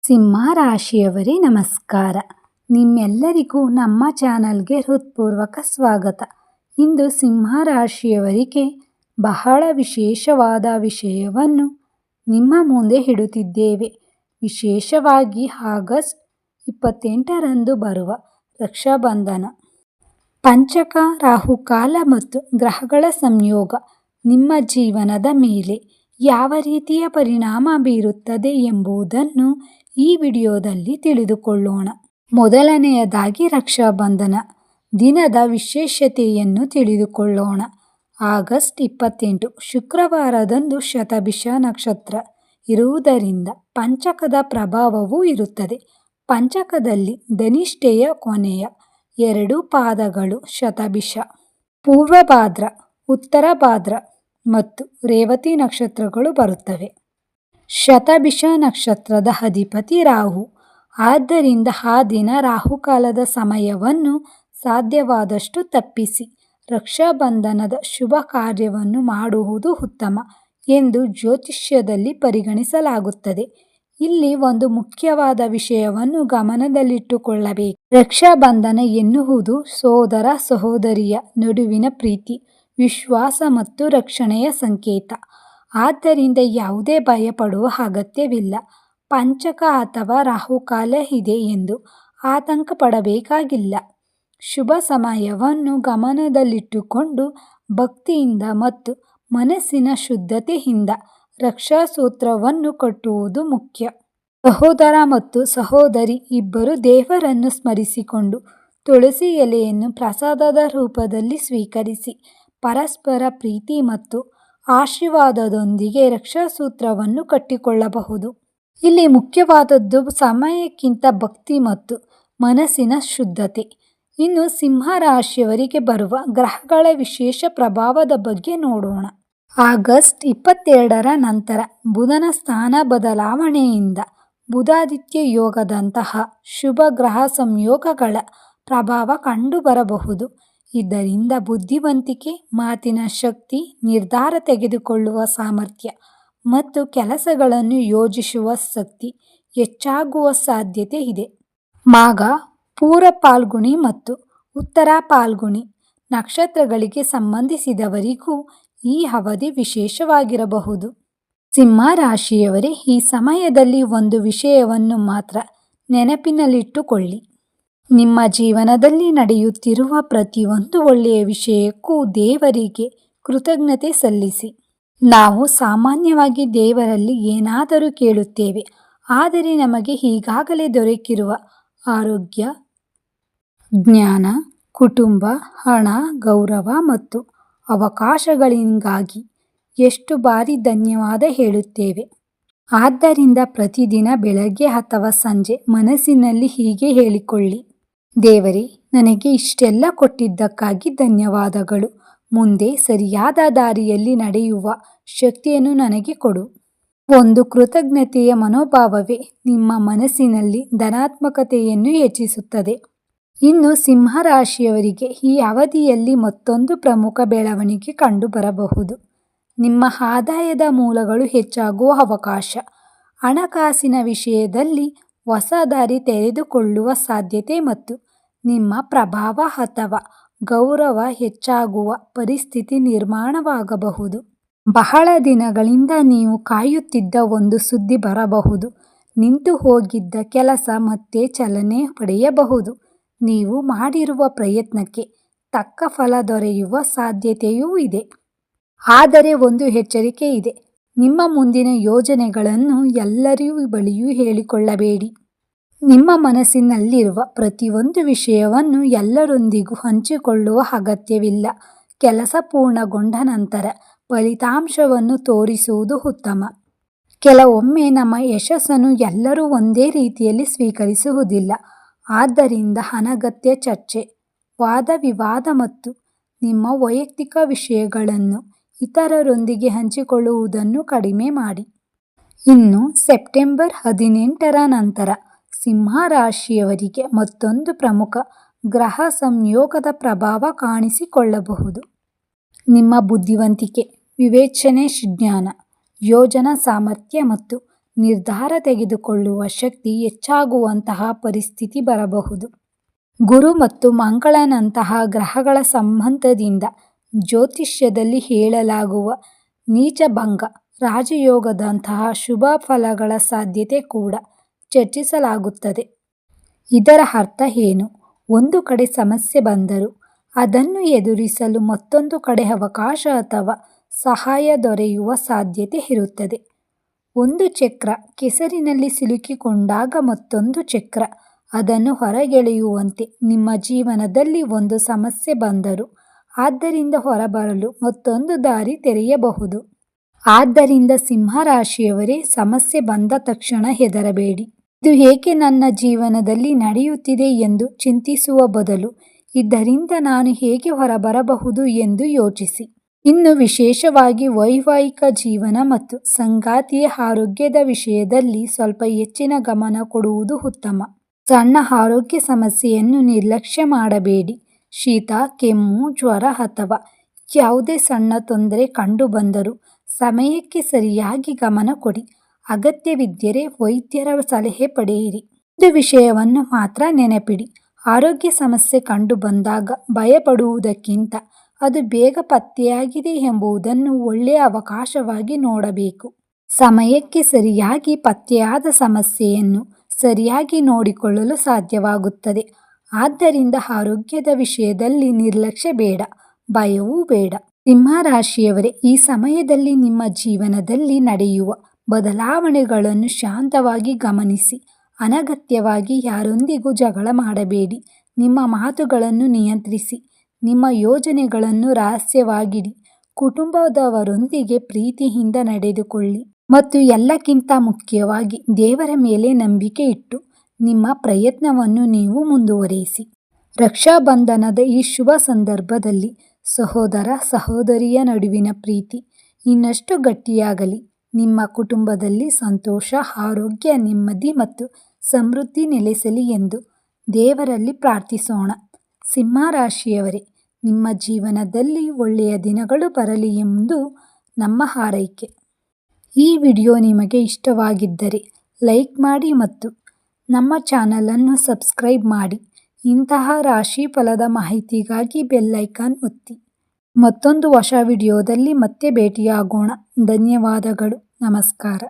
ಸಿಂಹ ರಾಶಿಯವರೇ ನಮಸ್ಕಾರ. ನಿಮ್ಮೆಲ್ಲರಿಗೂ ನಮ್ಮ ಚಾನಲ್ಗೆ ಹೃತ್ಪೂರ್ವಕ ಸ್ವಾಗತ. ಇಂದು ಸಿಂಹ ರಾಶಿಯವರಿಗೆ ಬಹಳ ವಿಶೇಷವಾದ ವಿಷಯವನ್ನು ನಿಮ್ಮ ಮುಂದೆ ಇಡುತ್ತಿದ್ದೇವೆ. ವಿಶೇಷವಾಗಿ ಆಗಸ್ಟ್ 28ರಂದು ಬರುವ ರಕ್ಷಾಬಂಧನ, ಪಂಚಕ, ರಾಹುಕಾಲ ಮತ್ತು ಗ್ರಹಗಳ ಸಂಯೋಗ ನಿಮ್ಮ ಜೀವನದ ಮೇಲೆ ಯಾವ ರೀತಿಯ ಪರಿಣಾಮ ಬೀರುತ್ತದೆ ಎಂಬುದನ್ನು ಈ ವಿಡಿಯೋದಲ್ಲಿ ತಿಳಿದುಕೊಳ್ಳೋಣ. ಮೊದಲನೆಯದಾಗಿ ರಕ್ಷಾಬಂಧನ ದಿನದ ವಿಶೇಷತೆಯನ್ನು ತಿಳಿದುಕೊಳ್ಳೋಣ. ಆಗಸ್ಟ್ 28 ಶುಕ್ರವಾರದಂದು ಶತಭಿಷ ನಕ್ಷತ್ರ ಇರುವುದರಿಂದ ಪಂಚಕದ ಪ್ರಭಾವವೂ ಇರುತ್ತದೆ. ಪಂಚಕದಲ್ಲಿ ಧನಿಷ್ಠೆಯ ಕೊನೆಯ 2 ಪಾದಗಳು ಶತಭಿಷ, ಪೂರ್ವಭಾದ್ರ, ಉತ್ತರ ಭಾದ್ರ ಮತ್ತು ರೇವತಿ ನಕ್ಷತ್ರಗಳು ಬರುತ್ತವೆ. ಶತಭಿಷ ನಕ್ಷತ್ರದ ಅಧಿಪತಿ ರಾಹು. ಆದ್ದರಿಂದ ಆ ದಿನ ರಾಹುಕಾಲದ ಸಮಯವನ್ನು ಸಾಧ್ಯವಾದಷ್ಟು ತಪ್ಪಿಸಿ ರಕ್ಷಾಬಂಧನದ ಶುಭ ಕಾರ್ಯವನ್ನು ಮಾಡುವುದು ಉತ್ತಮ ಎಂದು ಜ್ಯೋತಿಷ್ಯದಲ್ಲಿ ಪರಿಗಣಿಸಲಾಗುತ್ತದೆ. ಇಲ್ಲಿ ಒಂದು ಮುಖ್ಯವಾದ ವಿಷಯವನ್ನು ಗಮನದಲ್ಲಿಟ್ಟುಕೊಳ್ಳಬೇಕು. ರಕ್ಷಾಬಂಧನ ಎನ್ನುವುದು ಸೋದರ ಸಹೋದರಿಯ ನಡುವಿನ ಪ್ರೀತಿ, ವಿಶ್ವಾಸ ಮತ್ತು ರಕ್ಷಣೆಯ ಸಂಕೇತ. ಆದ್ದರಿಂದ ಯಾವುದೇ ಭಯ ಪಡುವ ಅಗತ್ಯವಿಲ್ಲ. ಪಂಚಕ ಅಥವಾ ರಾಹುಕಾಲ ಇದೆ ಎಂದು ಆತಂಕ ಪಡಬೇಕಾಗಿಲ್ಲ. ಶುಭ ಸಮಯವನ್ನು ಗಮನದಲ್ಲಿಟ್ಟುಕೊಂಡು ಭಕ್ತಿಯಿಂದ ಮತ್ತು ಮನಸ್ಸಿನ ಶುದ್ಧತೆಯಿಂದ ರಕ್ಷಾಸೂತ್ರವನ್ನು ಕಟ್ಟುವುದು ಮುಖ್ಯ. ಸಹೋದರ ಮತ್ತು ಸಹೋದರಿ ಇಬ್ಬರು ದೇವರನ್ನು ಸ್ಮರಿಸಿಕೊಂಡು ತುಳಸಿ ಎಲೆಯನ್ನು ಪ್ರಸಾದದ ರೂಪದಲ್ಲಿ ಸ್ವೀಕರಿಸಿ ಪರಸ್ಪರ ಪ್ರೀತಿ ಮತ್ತು ಆಶೀರ್ವಾದದೊಂದಿಗೆ ರಕ್ಷಾಸೂತ್ರವನ್ನು ಕಟ್ಟಿಕೊಳ್ಳಬಹುದು. ಇಲ್ಲಿ ಮುಖ್ಯವಾದದ್ದು ಸಮಯಕ್ಕಿಂತ ಭಕ್ತಿ ಮತ್ತು ಮನಸ್ಸಿನ ಶುದ್ಧತೆ. ಇನ್ನು ಸಿಂಹ ರಾಶಿಯವರಿಗೆ ಬರುವ ಗ್ರಹಗಳ ವಿಶೇಷ ಪ್ರಭಾವದ ಬಗ್ಗೆ ನೋಡೋಣ. ಆಗಸ್ಟ್ 22ರ ನಂತರ ಬುಧನ ಸ್ಥಾನ ಬದಲಾವಣೆಯಿಂದ ಬುಧಾದಿತ್ಯ ಯೋಗದಂತಹ ಶುಭ ಗ್ರಹ ಸಂಯೋಗಗಳ ಪ್ರಭಾವ ಕಂಡುಬರಬಹುದು. ಇದರಿಂದ ಬುದ್ಧಿವಂತಿಕೆ, ಮಾತಿನ ಶಕ್ತಿ, ನಿರ್ಧಾರ ತೆಗೆದುಕೊಳ್ಳುವ ಸಾಮರ್ಥ್ಯ ಮತ್ತು ಕೆಲಸಗಳನ್ನು ಯೋಜಿಸುವ ಶಕ್ತಿ ಹೆಚ್ಚಾಗುವ ಸಾಧ್ಯತೆ ಇದೆ. ಮಾಘ, ಪೂರ್ವ ಫಾಲ್ಗುಣಿ ಮತ್ತು ಉತ್ತರ ಫಾಲ್ಗುಣಿ ನಕ್ಷತ್ರಗಳಿಗೆ ಸಂಬಂಧಿಸಿದವರಿಗೂ ಈ ಅವಧಿ ವಿಶೇಷವಾಗಿರಬಹುದು. ಸಿಂಹ ರಾಶಿಯವರೇ, ಈ ಸಮಯದಲ್ಲಿ ಒಂದು ವಿಷಯವನ್ನು ಮಾತ್ರ ನೆನಪಿನಲ್ಲಿಟ್ಟುಕೊಳ್ಳಿ. ನಿಮ್ಮ ಜೀವನದಲ್ಲಿ ನಡೆಯುತ್ತಿರುವ ಪ್ರತಿಯೊಂದು ಒಳ್ಳೆಯ ವಿಷಯಕ್ಕೂ ದೇವರಿಗೆ ಕೃತಜ್ಞತೆ ಸಲ್ಲಿಸಿ. ನಾವು ಸಾಮಾನ್ಯವಾಗಿ ದೇವರಲ್ಲಿ ಏನಾದರೂ ಕೇಳುತ್ತೇವೆ, ಆದರೆ ನಮಗೆ ಈಗಾಗಲೇ ದೊರಕಿರುವ ಆರೋಗ್ಯ, ಜ್ಞಾನ, ಕುಟುಂಬ, ಹಣ, ಗೌರವ ಮತ್ತು ಅವಕಾಶಗಳಿಗಾಗಿ ಎಷ್ಟು ಬಾರಿ ಧನ್ಯವಾದ ಹೇಳುತ್ತೇವೆ. ಆದ್ದರಿಂದ ಪ್ರತಿದಿನ ಬೆಳಗ್ಗೆ ಅಥವಾ ಸಂಜೆ ಮನಸ್ಸಿನಲ್ಲಿ ಹೀಗೆ ಹೇಳಿಕೊಳ್ಳಿ: ದೇವರೇ, ನನಗೆ ಇಷ್ಟೆಲ್ಲ ಕೊಟ್ಟಿದ್ದಕ್ಕಾಗಿ ಧನ್ಯವಾದಗಳು. ಮುಂದೆ ಸರಿಯಾದ ದಾರಿಯಲ್ಲಿ ನಡೆಯುವ ಶಕ್ತಿಯನ್ನು ನನಗೆ ಕೊಡು. ಒಂದು ಕೃತಜ್ಞತೆಯ ಮನೋಭಾವವೇ ನಿಮ್ಮ ಮನಸ್ಸಿನಲ್ಲಿ ಧನಾತ್ಮಕತೆಯನ್ನು ಹೆಚ್ಚಿಸುತ್ತದೆ. ಇನ್ನು ಸಿಂಹ ರಾಶಿಯವರಿಗೆ ಈ ಅವಧಿಯಲ್ಲಿ ಮತ್ತೊಂದು ಪ್ರಮುಖ ಬೆಳವಣಿಗೆ ಕಂಡುಬರಬಹುದು. ನಿಮ್ಮ ಆದಾಯದ ಮೂಲಗಳು ಹೆಚ್ಚಾಗುವ ಅವಕಾಶ. ಹಣಕಾಸಿನ ವಿಷಯದಲ್ಲಿ ಹೊಸ ದಾರಿ ತೆರೆದುಕೊಳ್ಳುವ ಸಾಧ್ಯತೆ ಮತ್ತು ನಿಮ್ಮ ಪ್ರಭಾವ ಅಥವಾ ಗೌರವ ಹೆಚ್ಚಾಗುವ ಪರಿಸ್ಥಿತಿ ನಿರ್ಮಾಣವಾಗಬಹುದು. ಬಹಳ ದಿನಗಳಿಂದ ನೀವು ಕಾಯುತ್ತಿದ್ದ ಒಂದು ಸುದ್ದಿ ಬರಬಹುದು. ನಿಂತು ಹೋಗಿದ್ದ ಕೆಲಸ ಮತ್ತೆ ಚಾಲನೆ ಪಡೆಯಬಹುದು. ನೀವು ಮಾಡಿರುವ ಪ್ರಯತ್ನಕ್ಕೆ ತಕ್ಕ ಫಲ ದೊರೆಯುವ ಸಾಧ್ಯತೆಯೂ ಇದೆ. ಆದರೆ ಒಂದು ಎಚ್ಚರಿಕೆ ಇದೆ: ನಿಮ್ಮ ಮುಂದಿನ ಯೋಜನೆಗಳನ್ನು ಎಲ್ಲರ ಬಳಿಯೂ ಹೇಳಿಕೊಳ್ಳಬೇಡಿ. ನಿಮ್ಮ ಮನಸ್ಸಿನಲ್ಲಿರುವ ಪ್ರತಿಯೊಂದು ವಿಷಯವನ್ನು ಎಲ್ಲರೊಂದಿಗೂ ಹಂಚಿಕೊಳ್ಳುವ ಅಗತ್ಯವಿಲ್ಲ. ಕೆಲಸ ಪೂರ್ಣಗೊಂಡ ನಂತರ ಫಲಿತಾಂಶವನ್ನು ತೋರಿಸುವುದು ಉತ್ತಮ. ಕೆಲವೊಮ್ಮೆ ನಮ್ಮ ಯಶಸ್ಸನ್ನು ಎಲ್ಲರೂ ಒಂದೇ ರೀತಿಯಲ್ಲಿ ಸ್ವೀಕರಿಸುವುದಿಲ್ಲ. ಆದ್ದರಿಂದ ಅನಗತ್ಯ ಚರ್ಚೆ, ವಾದ ವಿವಾದ ಮತ್ತು ನಿಮ್ಮ ವೈಯಕ್ತಿಕ ವಿಷಯಗಳನ್ನು ಇತರರೊಂದಿಗೆ ಹಂಚಿಕೊಳ್ಳುವುದನ್ನು ಕಡಿಮೆ ಮಾಡಿ. ಇನ್ನು ಸೆಪ್ಟೆಂಬರ್ 18ರ ನಂತರ ಸಿಂಹ ರಾಶಿಯವರಿಗೆ ಮತ್ತೊಂದು ಪ್ರಮುಖ ಗ್ರಹ ಸಂಯೋಗದ ಪ್ರಭಾವ ಕಾಣಿಸಿಕೊಳ್ಳಬಹುದು. ನಿಮ್ಮ ಬುದ್ಧಿವಂತಿಕೆ, ವಿವೇಚನೆ ಜ್ಞಾನ, ಯೋಜನಾ ಸಾಮರ್ಥ್ಯ ಮತ್ತು ನಿರ್ಧಾರ ತೆಗೆದುಕೊಳ್ಳುವ ಶಕ್ತಿ ಹೆಚ್ಚಾಗುವಂತಹ ಪರಿಸ್ಥಿತಿ ಬರಬಹುದು. ಗುರು ಮತ್ತು ಮಂಗಳನಂತಹ ಗ್ರಹಗಳ ಸಂಬಂಧದಿಂದ ಜ್ಯೋತಿಷ್ಯದಲ್ಲಿ ಹೇಳಲಾಗುವ ನೀಚಭಂಗ ರಾಜಯೋಗದಂತಹ ಶುಭ ಫಲಗಳ ಸಾಧ್ಯತೆ ಕೂಡ ಚರ್ಚಿಸಲಾಗುತ್ತದೆ. ಇದರ ಅರ್ಥ ಏನು? ಒಂದು ಕಡೆ ಸಮಸ್ಯೆ ಬಂದರೂ ಅದನ್ನು ಎದುರಿಸಲು ಮತ್ತೊಂದು ಕಡೆ ಅವಕಾಶ ಅಥವಾ ಸಹಾಯ ದೊರೆಯುವ ಸಾಧ್ಯತೆ ಇರುತ್ತದೆ. ಒಂದು ಚಕ್ರ ಕೆಸರಿನಲ್ಲಿ ಸಿಲುಕಿಕೊಂಡಾಗ ಮತ್ತೊಂದು ಚಕ್ರ ಅದನ್ನು ಹೊರಗೆಳೆಯುವಂತೆ ನಿಮ್ಮ ಜೀವನದಲ್ಲಿ ಒಂದು ಸಮಸ್ಯೆ ಬಂದರೂ ಆದ್ದರಿಂದ ಹೊರಬರಲು ಮತ್ತೊಂದು ದಾರಿ ತೆರೆಯಬಹುದು. ಆದ್ದರಿಂದ ಸಿಂಹರಾಶಿಯವರೇ, ಸಮಸ್ಯೆ ಬಂದ ತಕ್ಷಣ ಹೆದರಬೇಡಿ. ಇದು ಏಕೆ ನನ್ನ ಜೀವನದಲ್ಲಿ ನಡೆಯುತ್ತಿದೆ ಎಂದು ಚಿಂತಿಸುವ ಬದಲು ಇದರಿಂದ ನಾನು ಹೇಗೆ ಹೊರಬರಬಹುದು ಎಂದು ಯೋಚಿಸಿ. ಇನ್ನು ವಿಶೇಷವಾಗಿ ವೈವಾಹಿಕ ಜೀವನ ಮತ್ತು ಸಂಗಾತಿಯ ಆರೋಗ್ಯದ ವಿಷಯದಲ್ಲಿ ಸ್ವಲ್ಪ ಹೆಚ್ಚಿನ ಗಮನ ಕೊಡುವುದು ಉತ್ತಮ. ಸಣ್ಣ ಆರೋಗ್ಯ ಸಮಸ್ಯೆಯನ್ನು ನಿರ್ಲಕ್ಷ್ಯ ಮಾಡಬೇಡಿ. ಶೀತ, ಕೆಮ್ಮು, ಜ್ವರ ಅಥವಾ ಯಾವುದೇ ಸಣ್ಣ ತೊಂದರೆ ಕಂಡುಬಂದರೂ ಸಮಯಕ್ಕೆ ಸರಿಯಾಗಿ ಗಮನ ಕೊಡಿ. ಅಗತ್ಯವಿದ್ದರೆ ವೈದ್ಯರ ಸಲಹೆ ಪಡೆಯಿರಿ. ಒಂದು ವಿಷಯವನ್ನು ಮಾತ್ರ ನೆನಪಿಡಿ, ಆರೋಗ್ಯ ಸಮಸ್ಯೆ ಕಂಡುಬಂದಾಗ ಭಯಪಡುವುದಕ್ಕಿಂತ ಅದು ಬೇಗ ಪತ್ತೆಯಾಗಿದೆ ಎಂಬುದನ್ನು ಒಳ್ಳೆಯ ಅವಕಾಶವಾಗಿ ನೋಡಬೇಕು. ಸಮಯಕ್ಕೆ ಸರಿಯಾಗಿ ಪತ್ತೆಯಾದ ಸಮಸ್ಯೆಯನ್ನು ಸರಿಯಾಗಿ ನೋಡಿಕೊಳ್ಳಲು ಸಾಧ್ಯವಾಗುತ್ತದೆ. ಆದ್ದರಿಂದ ಆರೋಗ್ಯದ ವಿಷಯದಲ್ಲಿ ನಿರ್ಲಕ್ಷ್ಯ ಬೇಡ, ಭಯವೂ ಬೇಡ. ಸಿಂಹರಾಶಿಯವರೇ, ಈ ಸಮಯದಲ್ಲಿ ನಿಮ್ಮ ಜೀವನದಲ್ಲಿ ನಡೆಯುವ ಬದಲಾವಣೆಗಳನ್ನು ಶಾಂತವಾಗಿ ಗಮನಿಸಿ. ಅನಗತ್ಯವಾಗಿ ಯಾರೊಂದಿಗೂ ಜಗಳ ಮಾಡಬೇಡಿ. ನಿಮ್ಮ ಮಾತುಗಳನ್ನು ನಿಯಂತ್ರಿಸಿ. ನಿಮ್ಮ ಯೋಜನೆಗಳನ್ನು ರಹಸ್ಯವಾಗಿಡಿ. ಕುಟುಂಬದವರೊಂದಿಗೆ ಪ್ರೀತಿಯಿಂದ ನಡೆದುಕೊಳ್ಳಿ ಮತ್ತು ಎಲ್ಲಕ್ಕಿಂತ ಮುಖ್ಯವಾಗಿ ದೇವರ ಮೇಲೆ ನಂಬಿಕೆ ಇಟ್ಟು ನಿಮ್ಮ ಪ್ರಯತ್ನವನ್ನು ನೀವು ಮುಂದುವರಿಸಿ. ರಕ್ಷಾಬಂಧನದ ಈ ಶುಭ ಸಂದರ್ಭದಲ್ಲಿ ಸಹೋದರ ಸಹೋದರಿಯ ನಡುವಿನ ಪ್ರೀತಿ ಇನ್ನಷ್ಟು ಗಟ್ಟಿಯಾಗಲಿ. ನಿಮ್ಮ ಕುಟುಂಬದಲ್ಲಿ ಸಂತೋಷ, ಆರೋಗ್ಯ, ನೆಮ್ಮದಿ ಮತ್ತು ಸಮೃದ್ಧಿ ನೆಲೆಸಲಿ ಎಂದು ದೇವರಲ್ಲಿ ಪ್ರಾರ್ಥಿಸೋಣ. ಸಿಂಹರಾಶಿಯವರೇ, ನಿಮ್ಮ ಜೀವನದಲ್ಲಿ ಒಳ್ಳೆಯ ದಿನಗಳು ಬರಲಿ ಎಂದು ನಮ್ಮ ಹಾರೈಕೆ. ಈ ವಿಡಿಯೋ ನಿಮಗೆ ಇಷ್ಟವಾಗಿದ್ದರೆ ಲೈಕ್ ಮಾಡಿ ಮತ್ತು ನಮ್ಮ ಚಾನಲನ್ನು ಸಬ್ಸ್ಕ್ರೈಬ್ ಮಾಡಿ. ಇಂತಹ ರಾಶಿ ಫಲದ ಮಾಹಿತಿಗಾಗಿ ಬೆಲ್ ಐಕಾನ್ ಒತ್ತಿ. ಮತ್ತೊಂದು ಹೊಸ ವಿಡಿಯೋದಲ್ಲಿ ಮತ್ತೆ ಭೇಟಿಯಾಗೋಣ. ಧನ್ಯವಾದಗಳು. ನಮಸ್ಕಾರ.